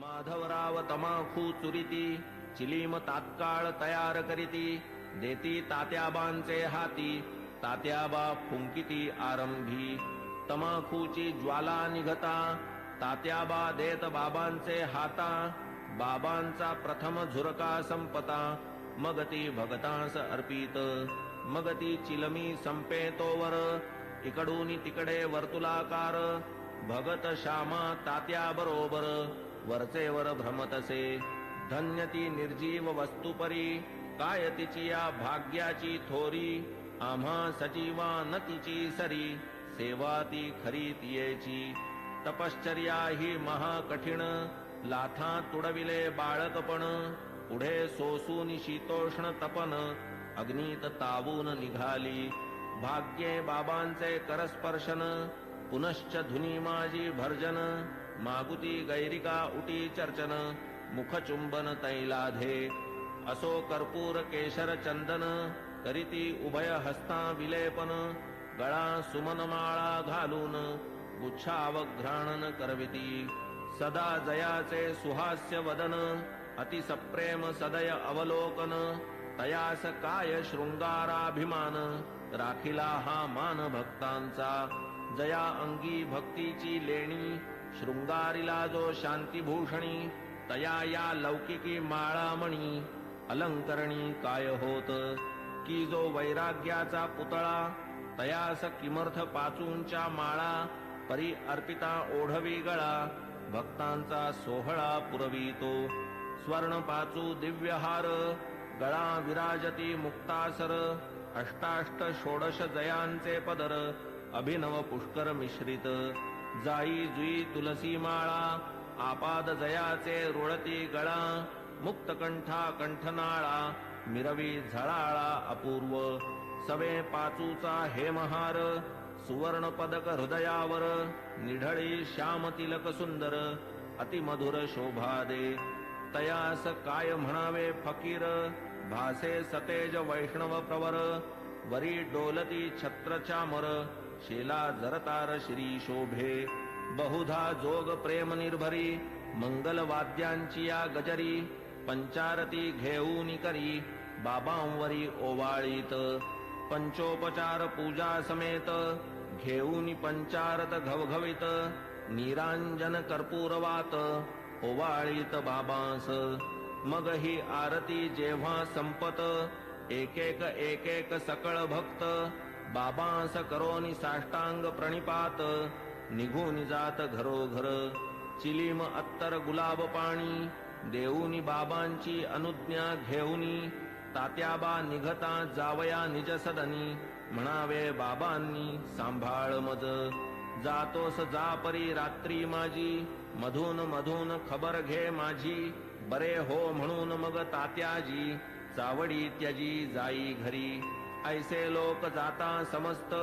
माधवराव तमाखू चुरिती चिलीम तात्काळ तयार करीती देती तात्याबांचे हाती तात्याबा फुंकिती आरंभी तमाखूची ज्वाला निघता तात्याबा देत बाबांचे हाता बाबांचा प्रथम झुरका संपता मग ती भगतांस अर्पित मग ती चिलमी संपे तोवर इकडून तिकडे वर्तुलाकार भगत श्यामा तात्या बरोबर वरचेवर भ्रमतसे धन्य ती निर्जीव वस्तुपरी काय तिची या भाग्याची थोरी आम्हा सजीवा न तिची सरी सेवा ती खरी तियेची तपश्चर्या ही महाकठीण लाथा तुडविले बाळकपण पुढे सोसून शीतोष्ण तपन अग्नीत तावून निघाली भाग्ये बाबांचे करस्पर्शन पुनश्च धुनी माझी भर्जन मागुती गैरिका उटी चर्चन मुखचुंबन तैलाधे असो कर्पूर केशर चंदन करीती उभय हस्ता विलेपन गळा सुमनमाळा घालून गुच्छावघ्राणन करविती सदा जयाचे सुहास्य वदन अति सप्रेम सदय अवलोकन तयास काय शृंगाराभिमान राखिला हा मान भक्तांचा जया अंगी भक्तीची लेणी शृंगारिला जो शांतीभूषणी तया या लौकिकी माळामणी अलंकरणी काय होत की जो वैराग्याचा पुतळा तयास किमर्थ पाचूंच्या माळा परी अर्पिता ओढवी गळा भक्तांचा सोहळा पुरवितो स्वर्ण पाचू दिव्यहार गळा विराजती मुक्तासर अष्टाष्ट षोडश जयांचे पदर अभिनव पुष्कर मिश्रित जाई जुई तुलसी माळा आपाद जयाचे रुळती गळा मुक्तकंठा कंठनाळा मिरवी झळाळा अपूर्व सवे पाचूचा हेमहार सुवर्ण पदक हृदयावर निढळी श्याम तिलक सुंदर अतिमधुर शोभा दे तयास काय म्हणावे फकीर भासे सतेज वैष्णव प्रवर वरी डोलती छत्र चामर शेला जरतार श्री शोभे बहुधा जोग प्रेम निर्भरी मंगल वाद्यांची या गजरी पंचारती घेऊन करी बाबांवरी ओवाळीत पंचोपचार पूजा समेत घेऊन पंचारत घवघवीत निरांजन कर्पूरवात ओवाळीत बाबांस मग ही आरती जेव्हा संपत एक एक सकळ भक्त बाबांस करोनी साष्टांग प्रणिपात निघून जात घरोघर चिलीम अत्तर गुलाब पाणी देऊनी बाबांची अनुज्ञा घेऊनी तात्याबा निघता जावया निज सदनी म्हणावे बाबांनी सांभाळ मज जातोस जा परी रात्री माझी मधून मधून खबर घे माझी बरे हो म्हणून मग तात्याजी चावडी त्यजी जाई घरी ऐसे लोक जाता समस्त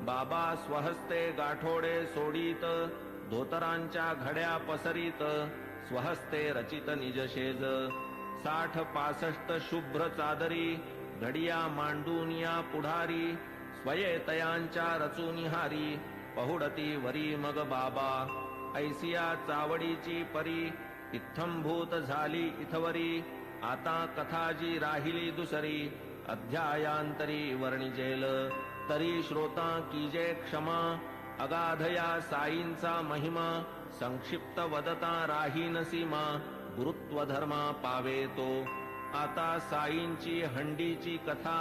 बाबा स्वहस्ते गाठोडे सोडीत धोतरांच्या घड्या पसरीत स्वहस्ते रचित निजशेज 60-65 शुभ्र चादरी घडिया मांडूनिया पुढारी स्वयेतयांच्या रचुनिहारी पहुडती वरी मग बाबा ऐसिया चावडीची परी इत्थंभूत झाली इथवरी आता कथाजी राहिली दुसरी अध्यायांतरी वर्णिजेल तरी श्रोता कीजे क्षमा अगाधया साईंचा महिमा संक्षिप्त वदता राहीन सीमा गुरुत्व धर्मा पावे तो आता साईंची हंडीची कथा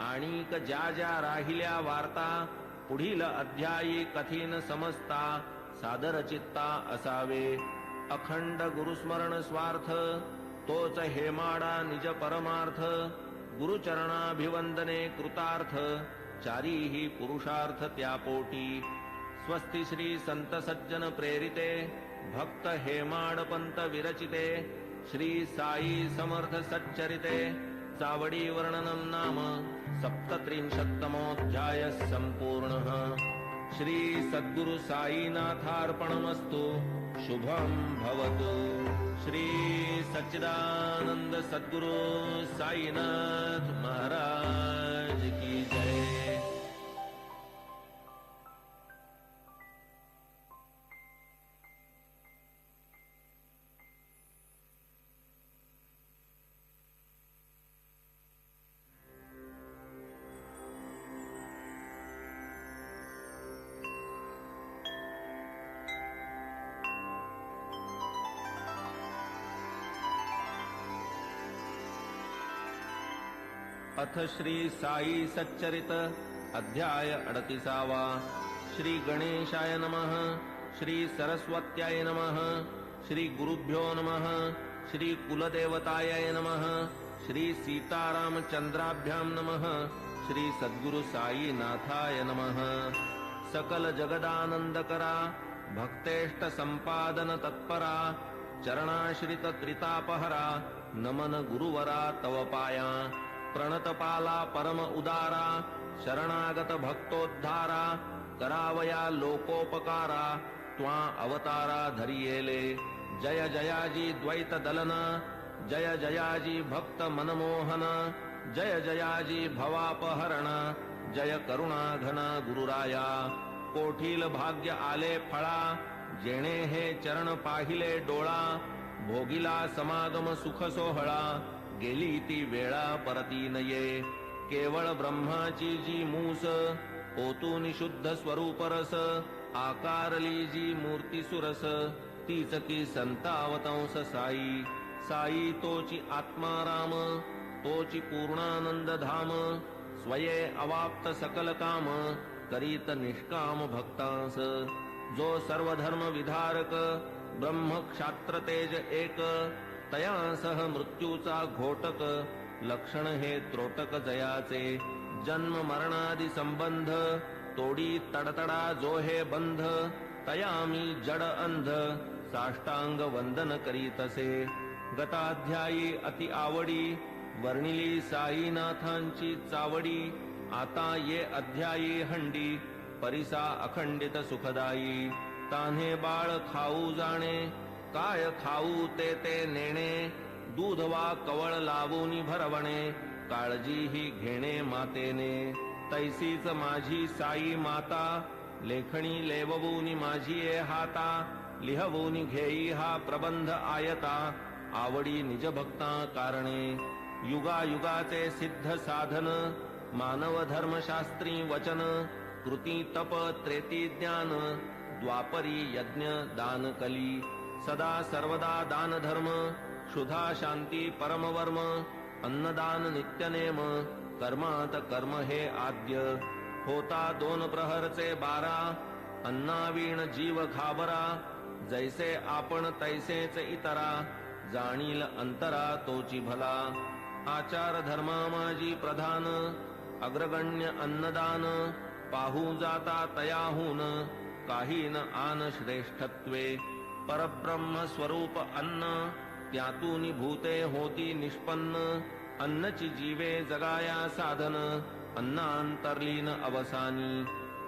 आणिक ज्या ज्या राहिल्या वार्ता पुढील अध्यायी कथीन समजता सादर चित्ता असावे अखंड गुरुस्मरण स्वार्थ तोच हेमाडा निज परमार्थ गुरुचरणाभिवंदने कृतार्थ चारीही पुरुषार्थ त्यापोटी स्वस्ति श्री संत सज्जन प्रेरिते भक्त हेमाडपंत विरचिते श्री साई समर्थ सच्चरिते चावडी वर्णनम नाम 37तमोऽध्याय संपूर्णः श्री सद्गुरु साईनाथार्पणमस्तु शुभं भवतु श्री सच्चिदानंद सद्गुरु साईनाथ महाराज की जय। अथ श्री साई सच्चरित अध्याय 38वा। श्री गणेशाय नमः। श्री सरस्वत्याय नमः। श्री गुरुभ्यो नमः। श्री कुलदेवताय नमः। श्री सीतारामचंद्राभ्यां नमः। श्री सद्गुरु साई नाथाय नमः। सकल जगदानंदकरा भक्तेष्ट संपादन तत्परा चरणाश्रित त्रितापहरा नमन गुरुवरा तव पाया प्रणतपाला परम उदारा शरणागत भक्तोद्धारा करावया लोकोपकारा त्वा अवतारा धरियेले जय जयाजी द्वैत दलना जय जयाजी भक्त मनमोहन जय जयाजी भवापहरण जय करुणा घन गुरुराया कोठील भाग्य आले फळा जेणे हे चरण पाहिले डोळा भोगिला समागम सुख सोहळा गेली ती वेळा परती नये केवळ ब्रह्माची जी मूस ओतून शुद्ध स्वरूप रस आकारली जी मूर्ती सुरस तीच की संतावतंस साई साई तोची आत्माराम तोची पूर्णानंद धाम स्वये अवाप्त सकल काम करीत निष्काम भक्तांस जो सर्व धर्म विधारक ब्रह्म क्षात्र तेज एक तया सह मृत्यूचा घोटक लक्षण हे त्रोटक जयाचे जन्म मरणादि संबंध तोडी तडतडा जो हे बंध तया मी जड अंध साष्टांग वंदन करीतसे गताध्यायी अति आवडी वर्णिली साईनाथांची चावडी आता ये अध्यायी हंडी परिसा अखंडित सुखदायी तान्हे बाळ खाऊ जाणे काय खाऊ ते नेणे दूध वा कवळ लावूनी भरवणे काळजी ही घेणे मातेने तैसीच माझी साई माता लेखणी लेववूनी माझी ए हाता लिहवूनी घेई हा प्रबंध आयता आवडी निज भक्ता कारणे युगायुगाचे सिद्ध साधन मानव धर्मशास्त्री वचन कृती तप त्रेती ज्ञान द्वापरी यज्ञ दान कली सदा सर्वदा दान धर्म क्षुधा शांती परमवर्म अन्नदान नित्यनेम कर्मात कर्म हे आद्य होता 2 प्रहरचे 12 अन्नावीण जीव घाबरा जैसे आपण तैसेच इतरा जाणील अंतरा तोची भला आचार धर्मा माझी प्रधान अग्रगण्य अन्नदान पाहू जाता तयाहून काही न आन श्रेष्ठत्वे परब्रह्म स्वरूप अन्न त्यातून भूते होती निष्पन्न अन्नची जीवे जगाया साधन अन्नांतर्लीन अवसानी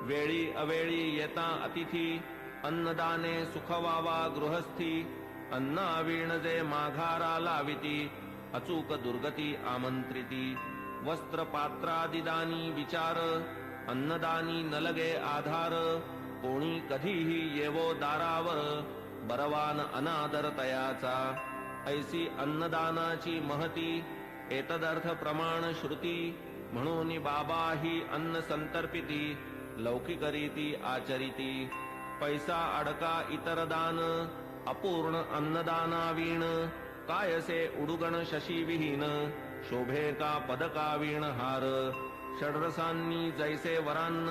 वेळी अवेळी येता अतिथी अन्नदाने सुखवावा गृहस्थी अन्नावीण जे माघारा लाविती अचूक दुर्गती आमंत्रिती वस्त्र पात्रादिदानी विचार अन्नदानी नलगे आधार कोणी कधीही येवो दारावर बरवान अनादर तयाचा ऐसी अन्नदानाची महती एतदर्थ प्रमाण श्रुती म्हणून बाबा ही अन्न संतर्पिती लौकिकरीती आचरिती पैसा अडका इतर दान अपूर्ण अन्नदानावीण कायसे उडुगण शशी विहीन शोभे का पदकावीण हार षड्रसांनी जैसे वरान्न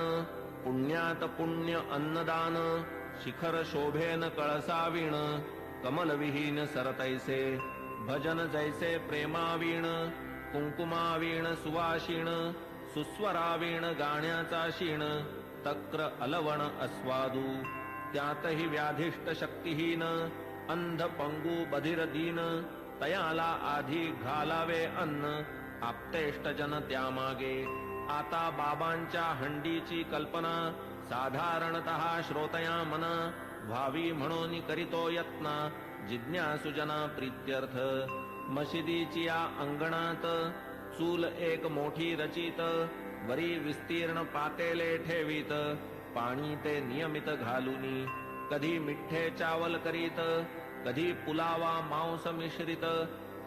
पुण्यात पुण्य अन्नदान शिखर शोभेन कळसावीण कमलविहीन सरतैसे भजन जैसे प्रेमावीण कुंकुमावीण सुवाशीण सुस्वरावीण गाण्याचा शीण तक्र अलवण अस्वादू त्यातही व्याधिष्ट शक्तिहीन अंध पंगू बधिर दीन तयाला आधी घालावे अन्न आप्तेष्टजन त्यामागे आता बाबांच्या हंडीची कल्पना साधारणतः श्रोतया मन व्हावी म्हणून करीतो यत्न जिज्ञासुजना प्रीत्यर्थ मशिदीची या अंगणात चूल एक मोठी रचित वरी विस्तीर्ण पातेले ठेवीत पाणी ते नियमित घालूनी कधी मिठ्ठे चावल करीत कधी पुलावा मांस मिश्रित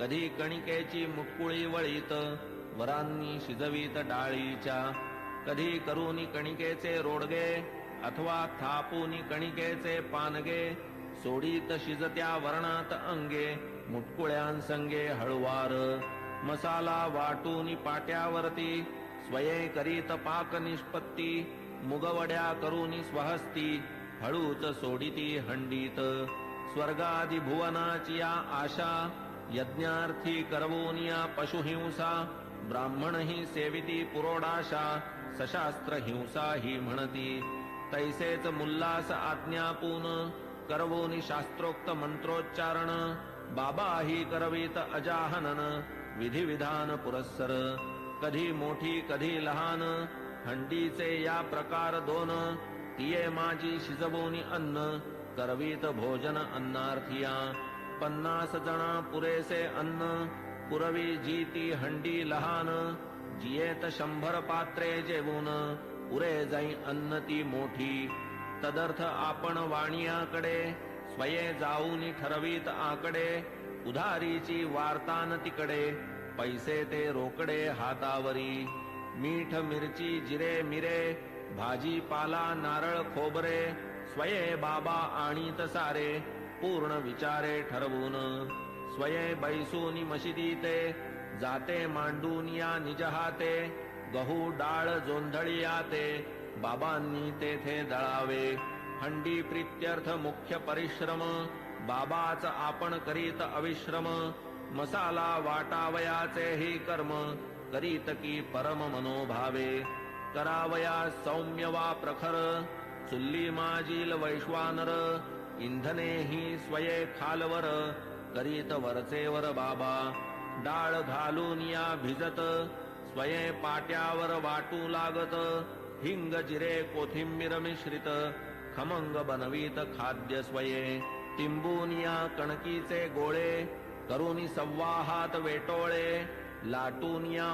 कधी कणिकेची मुटकुळी वळीत वरांनी शिजवीत डाळीच्या कधी करूनी कणिकेचे रोडगे अथवा थापूनी कणिकेचे पानगे सोडीत शिजत्या वर्णात अंगे मुटकुळ्यांसंगे हळुवार मसाला वाटूनी पाट्यावरती स्वये करीत पाक निष्पत्ती मुगवड्या करूनी स्वहस्ती हळूच सोडिती हंडीत स्वर्गादि भुवनाची या आशा यज्ञार्थी करवोनिया पशुहिंसा ब्राह्मण ही सेविती पुरोडाशा सशास्त्र हिंसा ही म्हणती तैसेच मुल्लास आज्ञापून करवोनी शास्त्रोक्त मंत्रोच्चारण बाबा ही करवीत अजाहनन विधिविधान पुरस्सर कधी मोठी कधी लहान हंडीचे या प्रकार दोन तिये माझी शिजवोनी अन्न करवीत भोजन अन्नार्थिया 50 जना पुरेसे अन्न पुरवी जी ती हंडी लहान जियेत 100 पात्रे जेवून पुरे जाई अन्न ती मोठी तदर्थ आपण वाणियाकडे स्वये जाऊनी ठरवीत आकडे उधारीची वार्तान तिकडे पैसे ते रोकडे हातावरी मीठ मिरची जिरे मिरे भाजीपाला नारळ खोबरे स्वये बाबा आणीत सारे पूर्ण विचारे ठरवून स्वये बैसूनी मशिदीते जाते मांडून या निज हाते गहू डाळ जोंधळियाते बाबांनी तेथे दळावे हंडी प्रीत्यर्थ मुख्य परिश्रम बाबाच आपण करीत अविश्रम मसाला वाटावयाचे ही कर्म करीत की परम मनोभावे करावया सौम्य वा प्रखर चुल्ली माजील वैश्वानर इंधने ही स्वये खालवर करीत वरचेवर बाबा डाळ घालून या भिजत स्वये पाट्यावर वाटू लागत हिंग जिरे कोथिंबीर मिश्रित खमंग बनवीत खाद्य स्वये तिंबून या कणकीचे गोळे करूनी संवाहात वेटोळे लाटून या